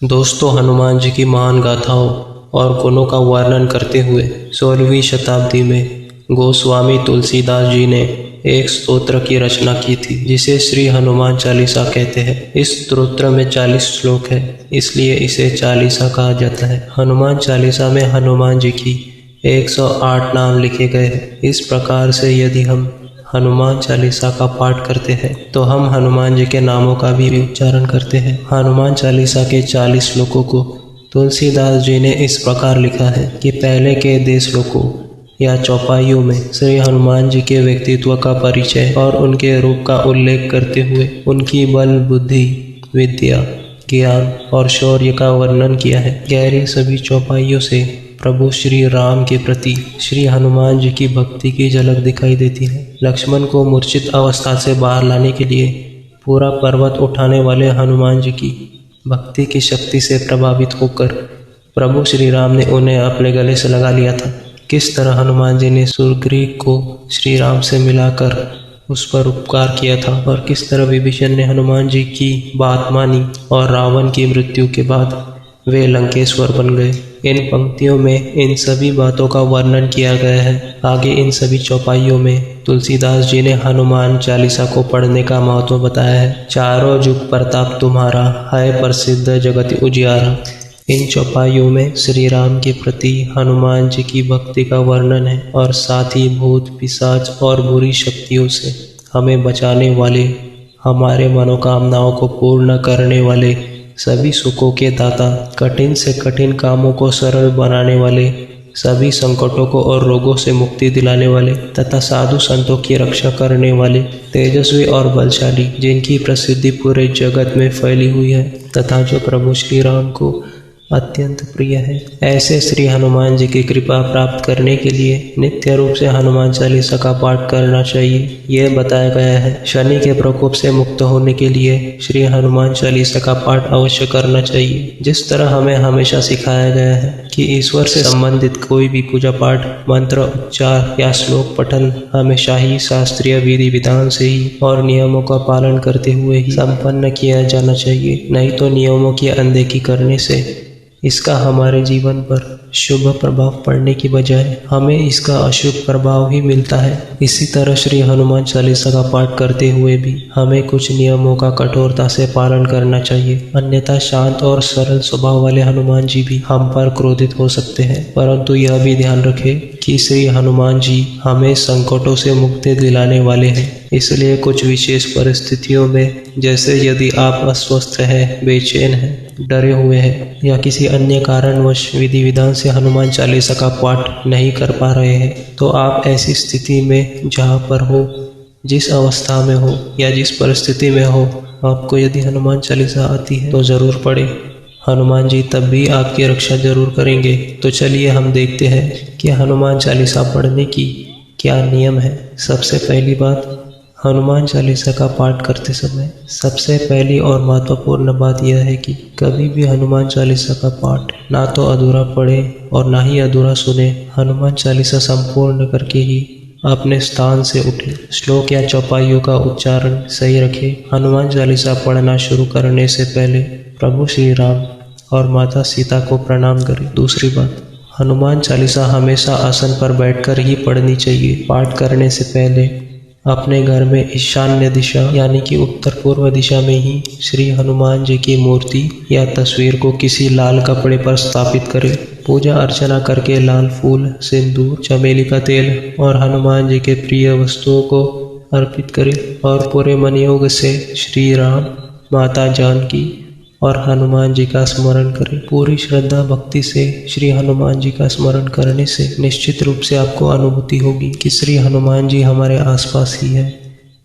दोस्तों, हनुमान जी की महान गाथाओं और गुणों का वर्णन करते हुए 16वीं शताब्दी में गोस्वामी तुलसीदास जी ने एक स्तोत्र की रचना की थी जिसे श्री हनुमान चालीसा कहते हैं। इस स्तोत्र में 40 श्लोक है, इसलिए इसे चालीसा कहा जाता है। हनुमान चालीसा में हनुमान जी की 108 नाम लिखे गए हैं। इस प्रकार से यदि हम हनुमान चालीसा का पाठ करते हैं तो हम हनुमान जी के नामों का भी उच्चारण करते हैं। हनुमान चालीसा के 40 श्लोकों को तुलसीदास जी ने इस प्रकार लिखा है कि पहले के 10 श्लोकों या चौपाइयों में श्री हनुमान जी के व्यक्तित्व का परिचय और उनके रूप का उल्लेख करते हुए उनकी बल, बुद्धि, विद्या, ज्ञान और शौर्य का वर्णन किया है। गहरी सभी चौपाइयों से प्रभु श्री राम के प्रति श्री हनुमान जी की भक्ति की झलक दिखाई देती है। लक्ष्मण को मूर्छित अवस्था से बाहर लाने के लिए पूरा पर्वत उठाने वाले हनुमान जी की भक्ति की शक्ति से प्रभावित होकर प्रभु श्री राम ने उन्हें अपने गले से लगा लिया था। किस तरह हनुमान जी ने सुग्रीव को श्री राम से मिलाकर उस पर उपकार किया था और किस तरह विभीषण ने हनुमान जी की बात मानी और रावण की मृत्यु के बाद वे लंकेश्वर बन गए। इन पंक्तियों में इन सभी बातों का वर्णन किया गया है। आगे इन सभी चौपाइयों में तुलसीदास जी ने हनुमान चालीसा को पढ़ने का महत्व बताया है। चारों जुग प्रताप तुम्हारा, है प्रसिद्ध जगत उजियारा। इन चौपाइयों में श्री राम के प्रति हनुमान जी की भक्ति का वर्णन है और साथ ही भूत, पिशाच और बुरी शक्तियों से हमें बचाने वाले, हमारे मनोकामनाओं को पूर्ण करने वाले, सभी सुखों के दाता, कठिन से कठिन कामों को सरल बनाने वाले, सभी संकटों को और रोगों से मुक्ति दिलाने वाले तथा साधु संतों की रक्षा करने वाले, तेजस्वी और बलशाली, जिनकी प्रसिद्धि पूरे जगत में फैली हुई है तथा जो प्रभु श्री राम को अत्यंत प्रिय है। ऐसे श्री हनुमान जी की कृपा प्राप्त करने के लिए नित्य रूप से हनुमान चालीसा का पाठ करना चाहिए, यह बताया गया है। शनि के प्रकोप से मुक्त होने के लिए श्री हनुमान चालीसा का पाठ अवश्य करना चाहिए। जिस तरह हमें हमेशा सिखाया गया है कि ईश्वर से संबंधित कोई भी पूजा पाठ, मंत्र उच्चार या श्लोक पठन हमेशा ही शास्त्रीय विधि विधान से ही और नियमों का पालन करते हुए ही संपन्न किया जाना चाहिए। नहीं तो नियमों की अनदेखी करने से इसका हमारे जीवन पर शुभ प्रभाव पड़ने की बजाय हमें इसका अशुभ प्रभाव ही मिलता है। इसी तरह श्री हनुमान चालीसा का पाठ करते हुए भी हमें कुछ नियमों का कठोरता से पालन करना चाहिए, अन्यथा शांत और सरल स्वभाव वाले हनुमान जी भी हम पर क्रोधित हो सकते हैं। परंतु यह भी ध्यान रखें कि श्री हनुमान जी हमें संकटों से मुक्ति दिलाने वाले हैं। इसलिए कुछ विशेष परिस्थितियों में, जैसे यदि आप अस्वस्थ हैं, बेचैन हैं, डरे हुए हैं या किसी अन्य कारणवश विधि विधान से हनुमान चालीसा का पाठ नहीं कर पा रहे हैं, तो आप ऐसी स्थिति में जहाँ पर हो, जिस अवस्था में हो या जिस परिस्थिति में हो, आपको यदि हनुमान चालीसा आती है तो ज़रूर पढ़ें। हनुमान जी तब भी आपकी रक्षा जरूर करेंगे। तो चलिए हम देखते हैं कि हनुमान चालीसा पढ़ने की क्या नियम है। सबसे पहली बात, हनुमान चालीसा का पाठ करते समय सबसे पहली और महत्वपूर्ण बात यह है कि कभी भी हनुमान चालीसा का पाठ ना तो अधूरा पढ़े और ना ही अधूरा सुने। हनुमान चालीसा संपूर्ण करके ही अपने स्थान से उठे। श्लोक या चौपाइयों का उच्चारण सही रखें। हनुमान चालीसा पढ़ना शुरू करने से पहले प्रभु श्री राम और माता सीता को प्रणाम करें। दूसरी बात, हनुमान चालीसा हमेशा आसन पर बैठकर ही पढ़नी चाहिए। पाठ करने से पहले अपने घर में ईशान्य दिशा यानी कि उत्तर पूर्व दिशा में ही श्री हनुमान जी की मूर्ति या तस्वीर को किसी लाल कपड़े पर स्थापित करें। पूजा अर्चना करके लाल फूल, सिंदूर, चमेली का तेल और हनुमान जी के प्रिय वस्तुओं को अर्पित करें और पूरे मन योग से श्री राम, माता जानकी और हनुमान जी का स्मरण करें। पूरी श्रद्धा भक्ति से श्री हनुमान जी का स्मरण करने से निश्चित रूप से आपको अनुभूति होगी कि श्री हनुमान जी हमारे आसपास ही है।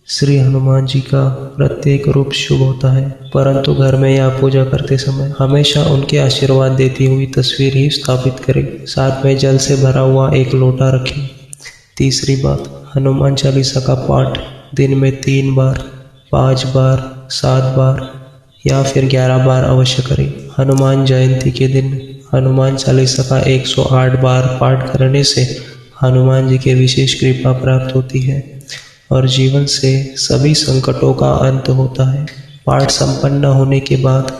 श्री हनुमान जी का प्रत्येक रूप शुभ होता है, परंतु घर में या पूजा करते समय हमेशा उनके आशीर्वाद देती हुई तस्वीर ही स्थापित करें। साथ में जल से भरा हुआ एक लोटा रखें। तीसरी बात, हनुमान चालीसा का पाठ दिन में 3 बार, 5 बार, 7 बार या फिर 11 बार अवश्य करें। हनुमान जयंती के दिन हनुमान चालीसा का 108 बार पाठ करने से हनुमान जी के विशेष कृपा प्राप्त होती है और जीवन से सभी संकटों का अंत होता है। पाठ संपन्न होने के बाद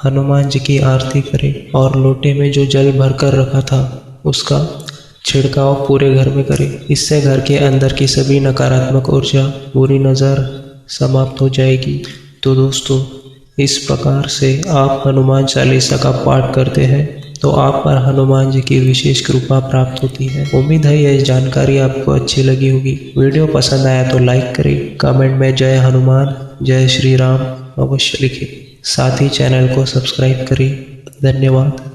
हनुमान जी की आरती करें और लोटे में जो जल भरकर रखा था उसका छिड़काव पूरे घर में करें। इससे घर के अंदर की सभी नकारात्मक ऊर्जा, बुरी नज़र समाप्त हो जाएगी। तो दोस्तों, इस प्रकार से आप हनुमान चालीसा का पाठ करते हैं तो आप पर हनुमान जी की विशेष कृपा प्राप्त होती है। उम्मीद है यह जानकारी आपको अच्छी लगी होगी। वीडियो पसंद आया तो लाइक करें, कमेंट में जय हनुमान, जय श्री राम अवश्य लिखें। साथ ही चैनल को सब्सक्राइब करें। धन्यवाद।